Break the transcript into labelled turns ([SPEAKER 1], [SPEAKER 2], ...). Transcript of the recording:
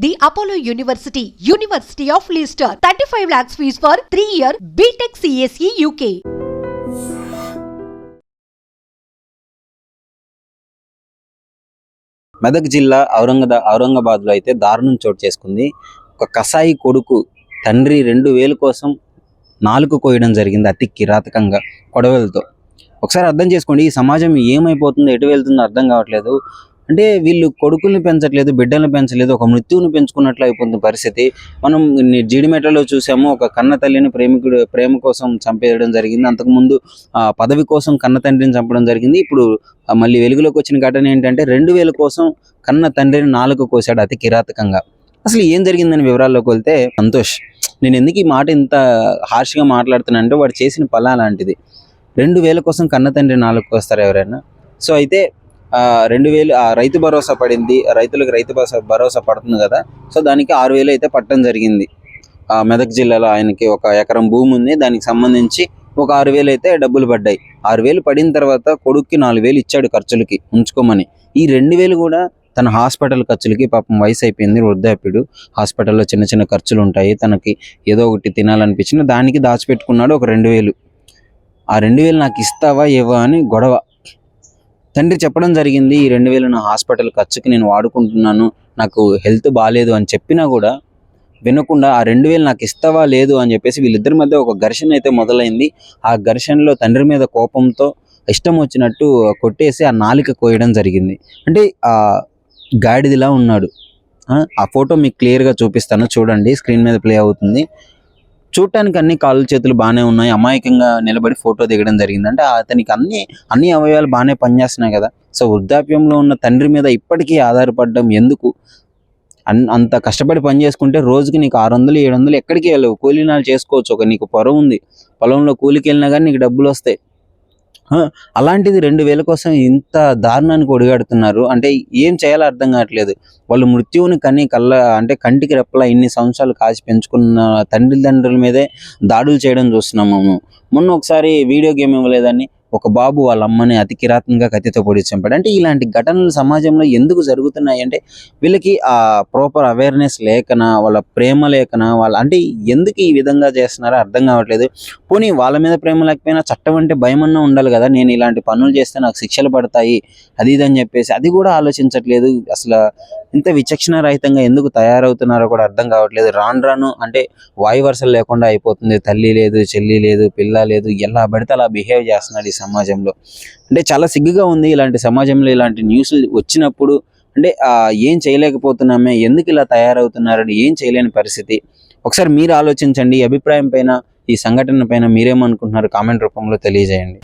[SPEAKER 1] The Apollo University, University of Leicester. 35 lakhs fees for 3-year BTech CSE UK.
[SPEAKER 2] Medak జిల్లా ఔరంగాబాద్లో అయితే దారుణం చోటు చేసుకుంది. ఒక కసాయి కొడుకు తండ్రి 2000 కోసం నాలుక కోయడం జరిగింది అతి కిరాతకంగా కొడవలతో. ఒకసారి అర్థం చేసుకోండి, ఈ సమాజం ఏమైపోతుందో ఎటు వెళ్తుందో అర్థం కావట్లేదు. అంటే వీళ్ళు కొడుకుల్ని పెంచట్లేదు, బిడ్డల్ని పెంచలేదు, ఒక మృత్యువుని పెంచుకున్నట్లు అయిపోతుంది పరిస్థితి. మనం జీడిమెట్లలో చూసాము, ఒక కన్న తల్లిని ప్రేమ కోసం చంపేయడం జరిగింది. అంతకుముందు పదవి కోసం కన్న తండ్రిని చంపడం జరిగింది. ఇప్పుడు మళ్ళీ వెలుగులోకి వచ్చిన ఘటన ఏంటంటే 2000 కోసం కన్న తండ్రిని నాలుక కోసాడు అతి కిరాతకంగా. అసలు ఏం జరిగిందని వివరాల్లోకి వెళ్తే, సంతోష్, నేను ఎందుకు ఈ మాట ఇంత హార్ష్గా మాట్లాడుతున్నానంటే వాడు చేసిన పని అలాంటిది. 2000 కోసం కన్న తండ్రి నాలుక కోస్తారు ఎవరైనా? సో అయితే 2000 రైతు భరోసా పడింది, రైతులకు రైతు భరోసా పడుతుంది కదా. సో దానికి 6000 అయితే పట్టడం జరిగింది. మెదక్ జిల్లాలో ఆయనకి ఒక ఎకరం భూమి ఉంది, దానికి సంబంధించి ఒక 6000 అయితే డబ్బులు పడ్డాయి. 6000 పడిన తర్వాత కొడుక్కి 4000 ఇచ్చాడు ఖర్చులకి ఉంచుకోమని. ఈ 2000 కూడా తన హాస్పిటల్ ఖర్చులకి, పాపం వయసు అయిపోయింది, వృద్ధాప్యుడు, హాస్పిటల్లో చిన్న చిన్న ఖర్చులు ఉంటాయి, తనకి ఏదో ఒకటి తినాలనిపించిన దానికి దాచిపెట్టుకున్నాడు ఒక 2000. ఆ 2000 నాకు ఇస్తావా ఇవ్వా అని గొడవ. తండ్రి చెప్పడం జరిగింది, ఈ 2000 నా హాస్పిటల్ ఖర్చుకి నేను వాడుకుంటున్నాను, నాకు హెల్త్ బాగాలేదు అని చెప్పినా కూడా వినకుండా ఆ 2000 నాకు ఇస్తావా లేదు అని చెప్పేసి వీళ్ళిద్దరి మధ్య ఒక ఘర్షణ అయితే మొదలైంది. ఆ ఘర్షణలో తండ్రి మీద కోపంతో ఇష్టం వచ్చినట్టు కొట్టేసి ఆ నాలిక కోయడం జరిగింది. అంటే ఆ గాడిదిలా ఉన్నాడు. ఆ ఫోటో మీకు క్లియర్గా చూపిస్తాను, చూడండి, స్క్రీన్ మీద ప్లే అవుతుంది. చూడటానికి అన్ని కాళ్ళు చేతులు బాగానే ఉన్నాయి, అమాయకంగా నిలబడి ఫోటో దిగడం జరిగింది. అంటే అతనికి అన్ని అవయవాలు బాగానే పనిచేస్తున్నాయి కదా. సో వృద్ధాప్యంలో ఉన్న తండ్రి మీద ఇప్పటికీ ఆధారపడడం ఎందుకు? అంత కష్టపడి పని చేసుకుంటే రోజుకి నీకు 600 700 ఎక్కడికి వెళ్ళవు, కూలీనాలు చేసుకోవచ్చు. నీకు పొలం ఉంది, పొలంలో కూలికి వెళ్ళినా కానీ నీకు డబ్బులు వస్తాయి. అలాంటిది 2000 కోసం ఇంత దారుణానికి ఒడిగడుతున్నారు. అంటే ఏం చేయాలో అర్థం కావట్లేదు. వాళ్ళు మృత్యువుని కంటికి రెప్పలా ఇన్ని సంవత్సరాలు కాచి పెంచుకున్న తండ్రుల మీదే దాడులు చేయడం చూస్తున్నాము. మొన్న ఒకసారి వీడియో గేమ్ ఇవ్వలేదని ఒక బాబు వాళ్ళ అమ్మని అతి కిరాతకంగా కత్తితో పొడిచి చంపాడు. అంటే ఇలాంటి ఘటనలు సమాజంలో ఎందుకు జరుగుతున్నాయి అంటే వీళ్ళకి ఆ ప్రాపర్ అవేర్నెస్ లేకనా, వాళ్ళ ప్రేమ లేకనా, అంటే ఎందుకు ఈ విధంగా చేస్తున్నారో అర్థం కావట్లేదు. పోనీ వాళ్ళ మీద ప్రేమ లేకపోయినా చట్టం అంటే భయమన్నా ఉండాలి కదా. నేను ఇలాంటి పనులు చేస్తే నాకు శిక్షలు పడతాయి అది ఇది అని చెప్పేసి అది కూడా ఆలోచించట్లేదు. అసలు ఇంత విచక్షణ రహితంగా ఎందుకు తయారవుతున్నారో కూడా అర్థం కావట్లేదు. రాను అంటే వాయు వరుసలు లేకుండా అయిపోతుంది. తల్లి లేదు, చెల్లి లేదు, పిల్ల లేదు, ఎలా పడితే అలా బిహేవ్ చేస్తున్నాడు ఈ సమాజంలో. అంటే చాలా సిగ్గుగా ఉంది ఇలాంటి సమాజంలో ఇలాంటి న్యూస్లు వచ్చినప్పుడు. అంటే ఏం చేయలేకపోతున్నామే, ఎందుకు ఇలా తయారవుతున్నారని ఏం చేయలేని పరిస్థితి. ఒకసారి మీరు ఆలోచించండి. ఈ అభిప్రాయం పైన, ఈ సంఘటన పైన మీరేమనుకుంటున్నారు కామెంట్ రూపంలో తెలియజేయండి.